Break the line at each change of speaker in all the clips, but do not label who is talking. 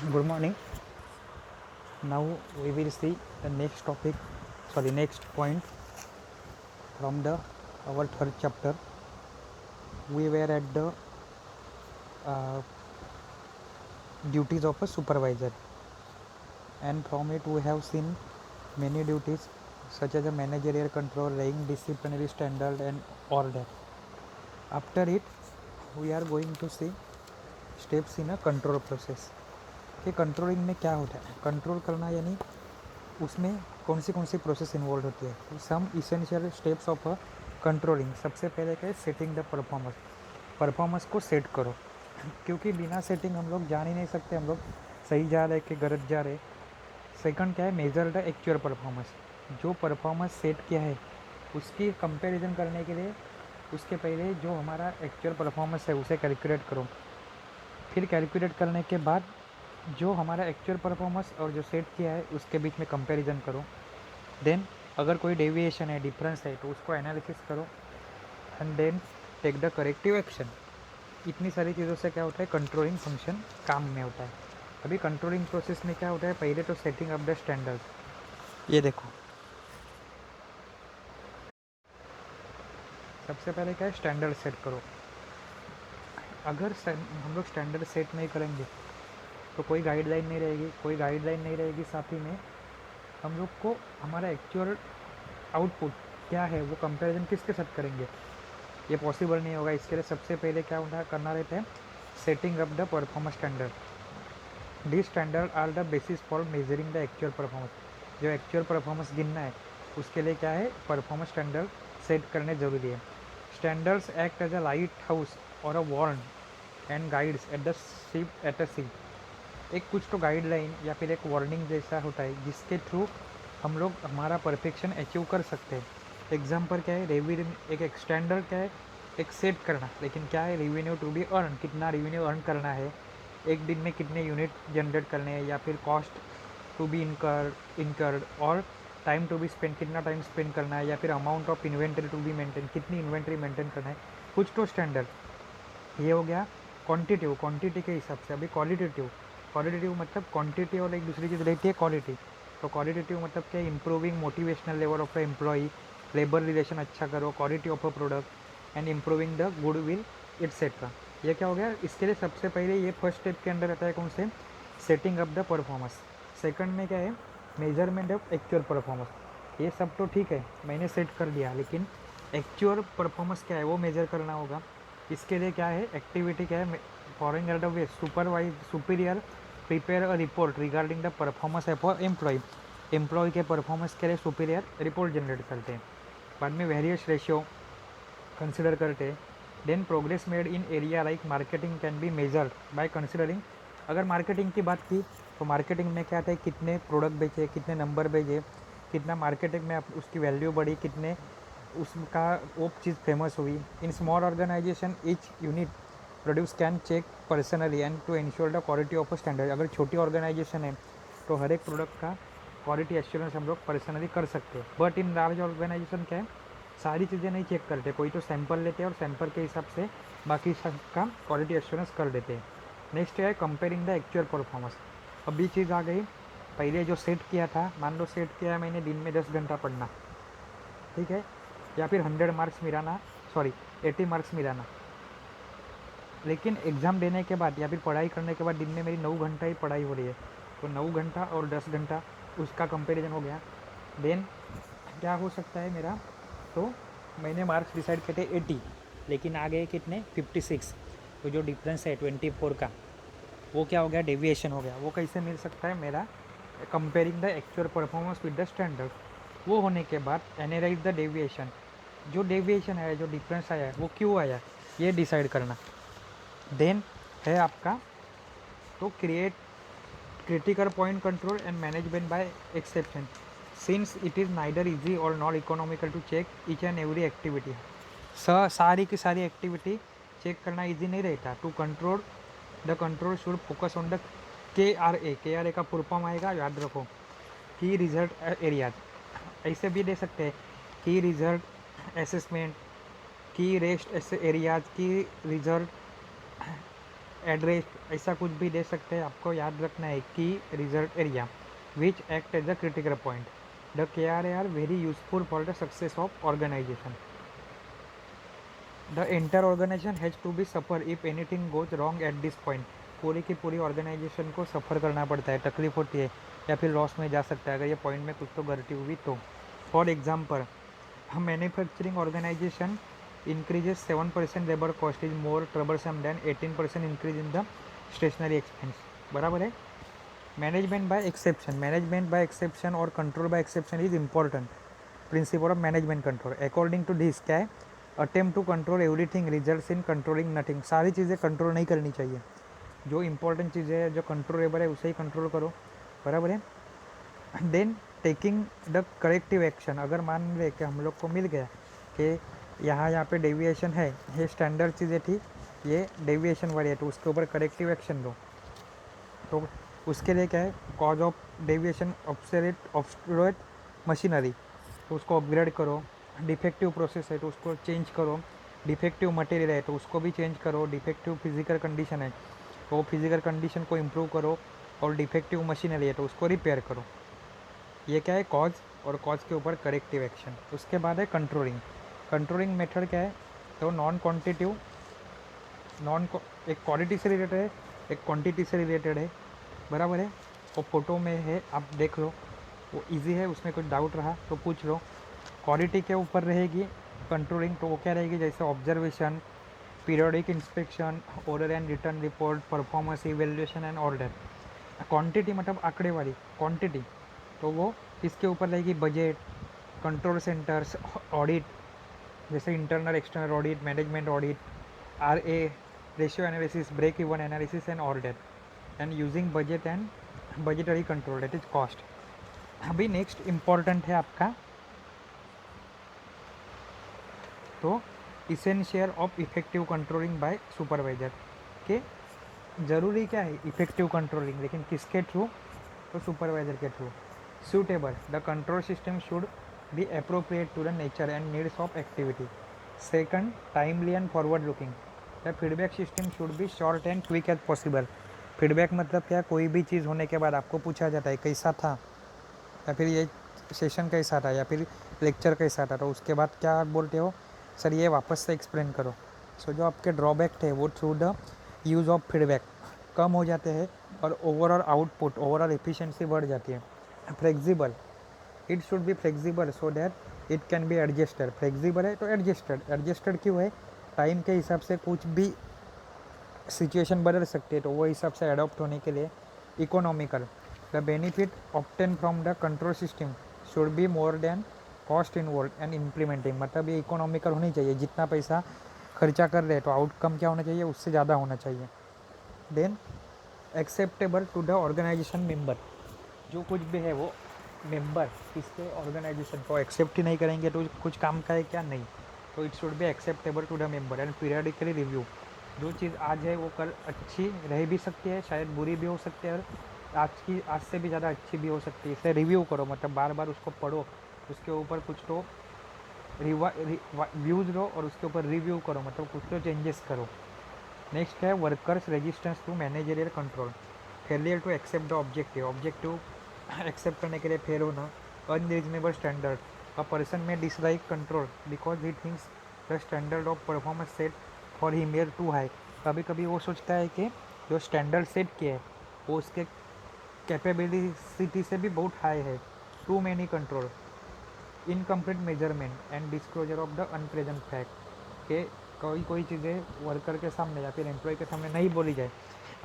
Good morning. Now we will see the next topic, next point from the our third chapter. We were at the uh, duties of a supervisor, and from it we have seen many duties such as a managerial control, rank, disciplinary standard, and order. After it, we are going to see steps in a control process. कि controlling में क्या होता है, control करना यानी उसमें कौन सी process involve होती है. Some essential steps of a controlling. सबसे पहले क्या है, सेटिंग द परफॉर्मेंस को सेट करो, क्योंकि बिना सेटिंग हम लोग जान ही नहीं सकते हम लोग सही जा रहे कि गलत जा रहे. सेकंड क्या है, मेजर द एक्चुअल परफॉर्मेंस. जो परफॉर्मेंस सेट किया है उसकी कंपैरिजन करने के लिए उसके पहले जो हमारा एक्चुअल परफॉर्मेंस है उसे कैलकुलेट करो. फिर कैलकुलेट करने के बाद जो हमारा एक्चुअल परफॉर्मेंस और जो सेट किया है उसके बीच में कंपैरिजन करो. देन अगर कोई डेविएशन है, डिफरेंस है, तो उसको एनालिसिस करो and then take the corrective action. इतनी सारी चीज़ों से क्या होता है, कंट्रोलिंग फंक्शन काम में होता है. अभी कंट्रोलिंग प्रोसेस में क्या होता है, पहले तो सेटिंग अप द स्टैंडर्ड. ये देखो, सबसे पहले क्या है, स्टैंडर्ड सेट करो. अगर हम लोग स्टैंडर्ड सेट नहीं करेंगे तो कोई गाइडलाइन नहीं रहेगी. साथ ही में हम लोग को हमारा एक्चुअल आउटपुट क्या है वो कंपैरिजन किसके साथ करेंगे, ये पॉसिबल नहीं होगा. इसके लिए सबसे पहले क्या होता करना रहता है, setting up the performance standard. This standard are the basis for measuring the actual performance. जो एक्चुअल परफॉर्मेंस गिनना है उसके लिए क्या है, परफॉर्मेंस स्टैंडर्ड सेट करने ज़रूरी है. Standards act as a light house और a warn and guides at the ship at a sea. एक कुछ तो गाइडलाइन या फिर एक वार्निंग जैसा होता है जिसके थ्रू हम लोग हमारा परफेक्शन अचीव कर सकते हैं. एग्जाम्पल क्या है, रेवेन्यू. एक स्टैंडर्ड क्या है, एक सेट करना. लेकिन क्या है, रेवेन्यू टू बी अर्न, कितना रेवेन्यू अर्न करना है, एक दिन में कितने यूनिट जनरेट करने हैं, या फिर कॉस्ट टू बी इनकर्ड और टाइम टू बी स्पेंड, कितना टाइम स्पेंड करना है, या फिर amount of inventory to be maintain, कितनी इन्वेंट्री मेंटेन करना है. कुछ तो स्टैंडर्ड. ये हो गया क्वांटिटी के हिसाब से. अभी क्वालिटेटिव मतलब क्वांटिटी और एक दूसरी चीज़ रहती है क्वालिटी. तो क्वालिटेटिव मतलब क्या, improving motivational level of the employee, labour relation अच्छा करो, quality of a product and improving the good will etcetera. ये क्या हो गया, इसके लिए सबसे पहले ये फर्स्ट स्टेप के अंदर रहता है कौन से, setting up the performance. Second में क्या है, मेजरमेंट ऑफ एक्चुअल परफॉर्मेंस. ये सब तो ठीक है, मैंने सेट कर दिया, लेकिन एक्चुअल परफॉर्मेंस क्या है वो मेजर करना होगा. इसके लिए क्या है, एक्टिविटी क्या है, following are the way. Superior prepare a report regarding the performance of a employee के परफॉर्मेंस के लिए सुपीरियर रिपोर्ट जनरेट करते हैं. बाद में वेरियस रेशियो कंसिडर करते हैं. Then progress made in area like marketing can be measured by considering. अगर मार्केटिंग की बात की तो मार्केटिंग में क्या था, कितने प्रोडक्ट बेचे, कितने नंबर बेचे, कितना मार्केटिंग में उसकी वैल्यू बढ़ी, कितने उसका वो चीज़ फेमस हुई. In small organisation each unit produce can check personally and to ensure the quality of a standard. अगर छोटी ऑर्गेनाइजेशन है तो हर एक प्रोडक्ट का क्वालिटी एश्योरेंस हम लोग पर्सनली कर सकते हैं. बट इन लार्ज ऑर्गेनाइजेशन क्या है, सारी चीज़ें नहीं चेक करते, कोई तो सैंपल लेते हैं और सैंपल के हिसाब से बाकी सब का क्वालिटी एश्योरेंस कर देते हैं. नेक्स्ट है कंपेयरिंग द एक्चुअल परफॉर्मेंस. अब ये चीज़ आ गई, पहले जो सेट किया था, मान लो सेट किया है मैंने दिन में 10 घंटा पढ़ना, ठीक है, या फिर 100 मार्क्स मिलाना, 80 मार्क्स मिलाना. लेकिन एग्ज़ाम देने के बाद या फिर पढ़ाई करने के बाद दिन में मेरी 9 घंटा ही पढ़ाई हो रही है, तो 9 घंटा और 10 घंटा उसका कंपैरिजन हो गया. देन क्या हो सकता है मेरा, तो मैंने मार्क्स डिसाइड किए थे 80, लेकिन आ गए कितने, 56. तो जो डिफरेंस है 24 का, वो क्या हो गया, डेविएशन हो गया. वो कैसे मिल सकता है मेरा, comparing the actual performance with the standard. वो होने के बाद एनालाइज द डेविएशन. जो डेविएशन है, जो डिफरेंस आया है वो क्यों आया, ये डिसाइड करना. देन है आपका, तो create critical point control and management by exception, since it is neither easy or not economical to check each and every activity. सारी की सारी एक्टिविटी चेक करना इजी नहीं रहता. To control the control should focus on the K R A का full form आएगा, याद रखो, की रिजल्ट एरियाज. ऐसे भी दे सकते हैं, की रिजल्ट असेसमेंट, की रेस्ट एरियाज, की रिजल्ट एड्रेस, ऐसा कुछ भी दे सकते हैं। आपको याद रखना है कि result area which act as the critical point, the KRA are very useful for the success of organisation. The entire organisation has to be suffer if anything goes wrong at this point. पूरी की पूरी organisation को सफ़र करना पड़ता है, तकलीफ होती है या फिर लॉस में जा सकता है अगर ये पॉइंट में कुछ तो गलती हुई तो। For example, manufacturing organisation increases 7% labour cost is more troublesome than 18% increase in the stationery expense. बराबर है। मैनेजमेंट बाय एक्सेप्शन और control by exception is important principle of management control. According to this क्या है, attempt to control everything results in controlling nothing. सारी चीज़ें control नहीं करनी चाहिए, जो इंपॉर्टेंट चीज़ें हैं, जो कंट्रोलेबल है उसे ही कंट्रोल करो। बराबर है। Then taking the corrective action, अगर मान ले कि हम लोग को मिल गया कि यहाँ पे डेविएशन है, ये स्टैंडर्ड चीज़ें थी, ये डेविएशन वाली है, तो उसके ऊपर करेक्टिव एक्शन दो। तो उसके लिए क्या है, cause of deviation obsolete machinery, तो उसको अपग्रेड करो। डिफेक्टिव प्रोसेस है तो उसको चेंज करो। डिफेक्टिव मटेरियल है तो उसको भी चेंज करो। डिफेक्टिव फिजिकल कंडीशन है तो फिजिकल कंडीशन को इम्प्रूव करो। और डिफेक्टिव मशीनरी है तो उसको रिपेयर करो। ये क्या है, कॉज, और कॉज के ऊपर करेक्टिव एक्शन। उसके बाद है कंट्रोलिंग। कंट्रोलिंग मेथड क्या है, तो नॉन क्वांटिटिव, एक क्वालिटी से रिलेटेड है, एक क्वांटिटी से रिलेटेड है। बराबर है। वो फोटो में है, आप देख लो, वो इजी है, उसमें कुछ डाउट रहा तो पूछ लो। क्वालिटी के ऊपर रहेगी कंट्रोलिंग, तो वो क्या रहेगी, जैसे observation, periodic inspection, order and return report, performance evaluation and order. Quantity मतलब आंकड़े वाली क्वांटिटी, तो वो इसके ऊपर रहेगी बजट, कंट्रोल सेंटर्स, ऑडिट, जैसे internal external audit, management audit, RA, ratio analysis, break even analysis and order, and using budget and budgetary control, that is cost. अभी नेक्स्ट इम्पॉर्टेंट है आपका, तो essential of effective controlling by supervisor, के ज़रूरी क्या है effective controlling, लेकिन किसके थ्रू, तो सुपरवाइजर के through. Suitable, the control system should be appropriate to the nature and needs of activity. Second, timely and forward looking, the feedback system should be short and quick as possible. Feedback मतलब क्या, कोई भी चीज़ होने के बाद आपको पूछा जाता है कैसा था, या फिर ये सेशन कैसा था, या फिर लेक्चर कैसा था, तो उसके बाद क्या बोलते हो, सर ये वापस से एक्सप्लेन करो। सो जो आपके ड्रॉबैक थे वो through the use of feedback कम हो जाते हैं, और ओवरऑल आउटपुट, ओवरऑल एफिशिएंसी बढ़ जाती है। Flexible, it should be flexible so that it can be adjusted. Flexible है तो एडजस्टेड क्यों है, टाइम के हिसाब से कुछ भी सिचुएशन बदल सकती है, तो वो हिसाब से अडॉप्ट होने के लिए। Economical, the benefit obtain from the control system should be more than cost involve and implementing, मतलब ये इकोनॉमिकल होनी चाहिए, जितना पैसा खर्चा कर रहे तो आउटकम क्या होना चाहिए, उससे ज़्यादा होना चाहिए। Then acceptable to the organisation member, जो कुछ भी है वो मेंबर इसके ऑर्गेनाइजेशन को एक्सेप्ट ही नहीं करेंगे तो कुछ काम का है क्या, नहीं। तो it should be acceptable to the member and periodically review. जो चीज़ आज है वो कल अच्छी रह भी सकती है, शायद बुरी भी हो सकती है, और आज से भी ज़्यादा अच्छी भी हो सकती है। इसे रिव्यू करो, मतलब बार बार उसको पढ़ो, उसके ऊपर कुछ तो व्यूज़ लो, और उसके ऊपर रिव्यू करो, मतलब कुछ तो चेंजेस करो। नेक्स्ट है workers resistance to managerial control, failure to accept the objective accept करने के लिए फेल होना। Unreasonable standard, a person may dislike control because he thinks the standard of performance set for him is too high. कभी कभी वो सोचता है कि जो स्टैंडर्ड सेट किया है वो उसके कैपेबिलिटी से भी बहुत हाई है। Too many control, incomplete measurement and disclosure of the unpleasant fact, के कोई चीज़ें वर्कर के सामने या फिर एम्प्लॉय के सामने नहीं बोली जाए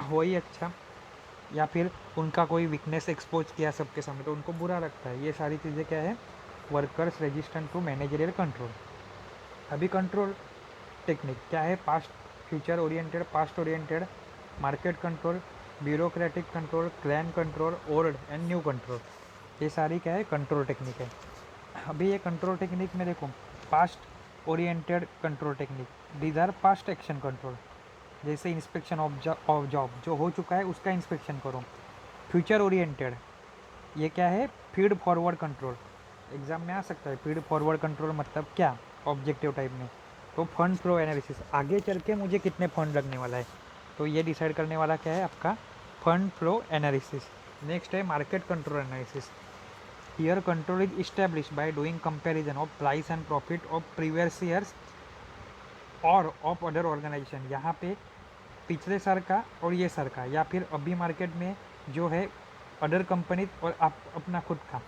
वही अच्छा, या फिर उनका कोई वीकनेस एक्सपोज किया सबके सामने तो उनको बुरा लगता है। ये सारी चीज़ें क्या है, workers resistant to managerial control. अभी कंट्रोल टेक्निक क्या है, past future oriented, past oriented, market control, bureaucratic control, clan control, old and new control. ये सारी क्या है, कंट्रोल टेक्निक है। अभी ये कंट्रोल टेक्निक में देखो, past oriented control technique, these are past action control, जैसे इंस्पेक्शन ऑफ जॉब, जो हो चुका है उसका इंस्पेक्शन करो। फ्यूचर ओरिएंटेड, ये क्या है, फीड फॉरवर्ड कंट्रोल, एग्जाम में आ सकता है। फीड फॉरवर्ड कंट्रोल मतलब क्या, ऑब्जेक्टिव टाइप में, तो फंड फ्लो एनालिसिस, आगे चल के मुझे कितने फंड लगने वाला है, तो ये डिसाइड करने वाला क्या है आपका फंड फ्लो एनालिसिस। नेक्स्ट है market control analysis. Here control is establish by doing comparison of price and profit of previous years और ऑफ अदर ऑर्गेनाइजेशन। यहाँ पे पिछले साल का और ये साल का या फिर अभी मार्केट में जो है अदर कंपनी और आप अपना खुद का,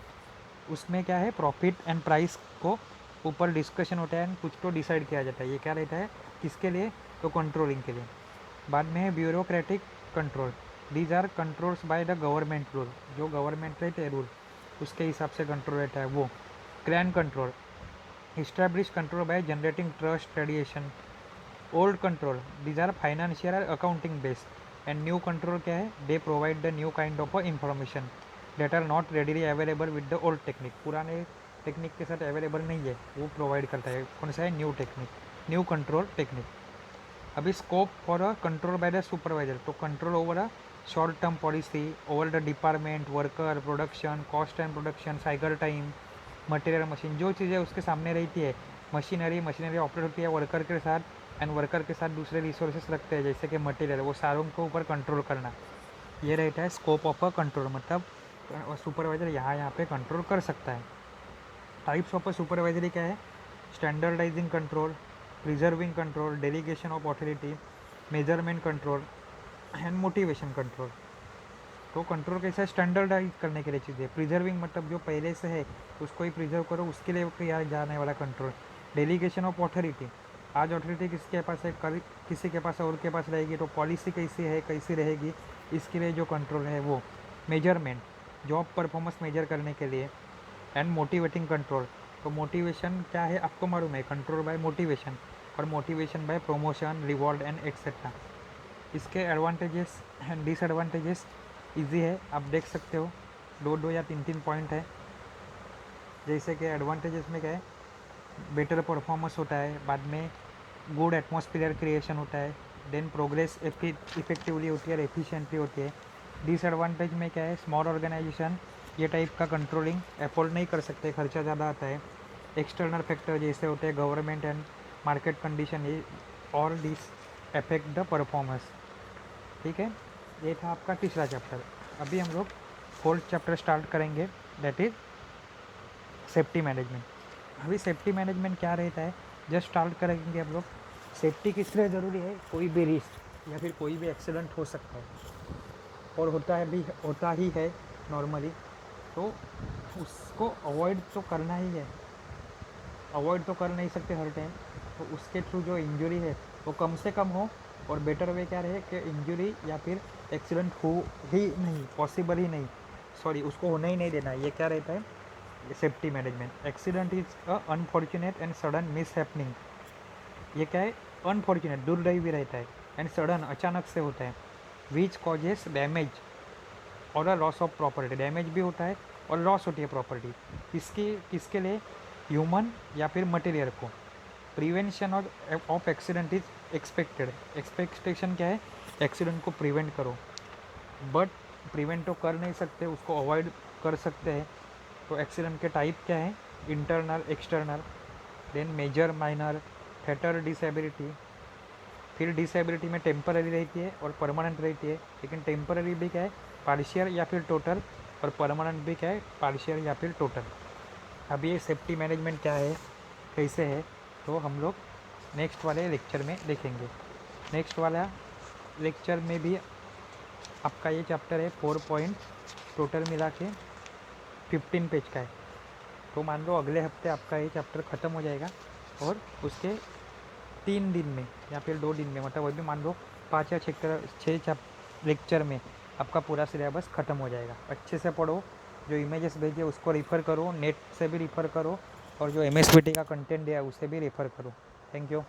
उसमें क्या है प्रॉफिट एंड प्राइस को ऊपर डिस्कशन होता है, कुछ तो डिसाइड किया जाता है। ये क्या रहता है किसके लिए, तो कंट्रोलिंग के लिए। बाद में है bureaucratic control. These are controls by the government rule, जो गवर्नमेंट रहते हैं रूल उसके हिसाब से कंट्रोल रहता है वो। Crane control, establish control by generating trust tradition. Old control, these are financial accounting based. And new control क्या है, they provide the new kind of information that are not readily available with the old technique. पुराने technique के साथ available नहीं है, वो provide करता है। कौन सा है, new technique, new control technique. अभी scope for a control by the supervisor, तो control over a short term policy, over the department, worker, production, cost and production, cycle time, material, machine, जो चीज़ें उसके सामने रहती है। मशीनरी ऑपरेट होती है वर्कर के साथ, एंड वर्कर के साथ दूसरे रिसोर्सेस रखते हैं जैसे कि मटेरियल, वो सारों के ऊपर कंट्रोल करना, ये रहता है स्कोप ऑफ अ कंट्रोल। मतलब सुपरवाइजर यहाँ पे कंट्रोल कर सकता है। टाइप्स ऑफ अ सुपरवाइजरी क्या है, standardising control, preserving control, delegation of authority, measurement control and motivation control. तो कंट्रोल कैसा है, स्टैंडर्डाइज करने के लिए चीज़ें। प्रिजर्विंग मतलब जो पहले से है उसको ही प्रिजर्व करो, उसके लिए किया जाने वाला कंट्रोल। डेलीगेशन ऑफ अथॉरिटी, आज अथॉरिटी किसके पास है, कल किसी के पास और के पास रहेगी, तो पॉलिसी कैसी है कैसी रहेगी, इसके लिए जो कंट्रोल है वो। मेजरमेंट, जॉब परफॉर्मेंस मेजर करने के लिए। एंड मोटिवेटिंग कंट्रोल, तो मोटिवेशन क्या है आपको मालूम है, कंट्रोल बाय मोटिवेशन, और motivation by promotion, reward and etcetera. इसके एडवांटेजेस एंड डिसएडवांटेजेस ईजी है, आप देख सकते हो, दो या तीन पॉइंट है। जैसे कि एडवांटेजेस में क्या है, बेटर परफॉर्मेंस होता है, बाद में गुड एटमॉस्फेयर क्रिएशन होता है, देन प्रोग्रेस इफेक्टिवली होती है और एफिशिएंटली होती है। डिसएडवांटेज में क्या है, स्मॉल ऑर्गेनाइजेशन ये टाइप का कंट्रोलिंग अफोर्ड नहीं कर सकते, खर्चा ज़्यादा आता है। एक्सटर्नल फैक्टर जैसे होते हैं गवर्नमेंट एंड मार्केट कंडीशन, ये और दिस अफेक्ट द परफॉर्मेंस। ठीक है, ये था आपका तीसरा चैप्टर। अभी हम लोग फोर्थ चैप्टर स्टार्ट करेंगे, दैट इज सेफ्टी मैनेजमेंट। अभी सेफ्टी मैनेजमेंट क्या रहता है, जस्ट स्टार्ट करेंगे हम लोग। सेफ्टी किस लिए ज़रूरी है, कोई भी रिस्क या फिर कोई भी एक्सीडेंट हो सकता है और होता ही है नॉर्मली, तो उसको अवॉइड तो करना ही है। अवॉइड तो कर नहीं सकते हर टाइम, तो उसके थ्रू जो इंजरी है वो कम से कम हो, और बेटर वे क्या रहे कि इंजरी या फिर एक्सीडेंट हो ही नहीं, पॉसिबल ही नहीं, सॉरी उसको होने ही नहीं देना। ये क्या रहता है, safety management. Accident is a unfortunate and sudden miss happening, ये क्या है, अनफॉर्चुनेट दुर्दैवी रहता है, एंड सडन अचानक से होता है, विच कॉजेस डैमेज और a loss of property, damage भी होता है और लॉस होती है प्रॉपर्टी। किसके लिए, ह्यूमन या फिर मटेरियल को। Prevention of accident is expected, expectation क्या है, एक्सीडेंट को प्रिवेंट करो, बट प्रिवेंट तो कर नहीं सकते, उसको अवॉइड कर सकते हैं। तो एक्सीडेंट के टाइप क्या है, internal, external, then major, minor, fatal disability. फिर डिसेबिलिटी में टेम्पररी रहती है और परमानेंट रहती है, लेकिन टेम्पररी भी क्या है, पार्शियल या फिर टोटल, और परमानेंट भी क्या है, पार्शियल या फिर टोटल। अब ये सेफ्टी मैनेजमेंट क्या है, कैसे है, तो हम लोग नेक्स्ट वाले लेक्चर में देखेंगे। नेक्स्ट वाला लेक्चर में भी आपका ये चैप्टर है 4 पॉइंट, टोटल मिला के 15 पेज का है। तो मान लो अगले हफ्ते आपका ये चैप्टर ख़त्म हो जाएगा, और उसके 3 दिन में या फिर 2 दिन में, मतलब वही भी मान लो 5 या 6 लेक्चर में आपका पूरा सिलेबस ख़त्म हो जाएगा। अच्छे से पढ़ो, जो इमेजेस भेजे उसको रिफ़र करो, नेट से भी रिफ़र करो, और जो MSBT का कंटेंट दिया है उसे भी रेफ़र करो। Thank you.